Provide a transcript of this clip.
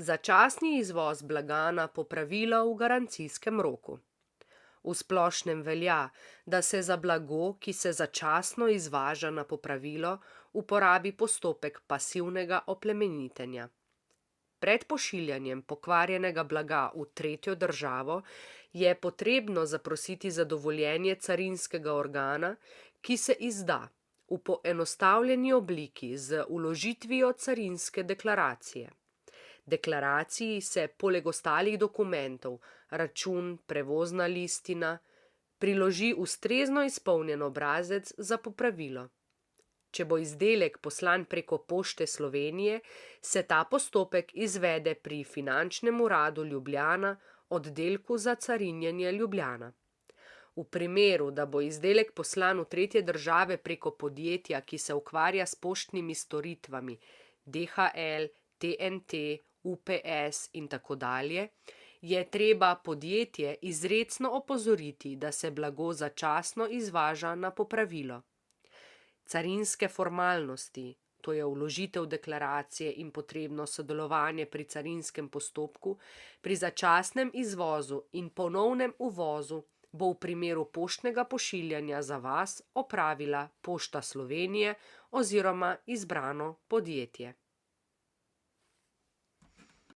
Začasni izvoz blaga na popravilo v garancijskem roku. V splošnem velja, da se za blago, ki se začasno izvaža na popravilo, uporabi postopek pasivnega oplemenitenja. Pred pošiljanjem pokvarjenega blaga v tretjo državo je potrebno zaprositi za dovoljenje carinskega organa, ki se izda v poenostavljeni obliki z vložitvijo carinske deklaracije. Deklaraciji se poleg ostalih dokumentov, račun, prevozna listina, priloži ustrezno izpolnjen obrazec za popravilo. Če bo izdelek poslan preko Pošte Slovenije, se ta postopek izvede pri Finančnem uradu Ljubljana, oddelku za carinjenje Ljubljana. V primeru, da bo izdelek poslan v tretje države preko podjetja, ki se ukvarja s poštnimi storitvami, DHL, TNT, UPS in tako dalje, je treba podjetje izrecno opozoriti, da se blago začasno izvaža na popravilo. Carinske formalnosti, to je vložitev deklaracije in potrebno sodelovanje pri carinskem postopku, pri začasnem izvozu in ponovnem uvozu bo v primeru poštnega pošiljanja za vas opravila Pošta Slovenije oziroma izbrano podjetje.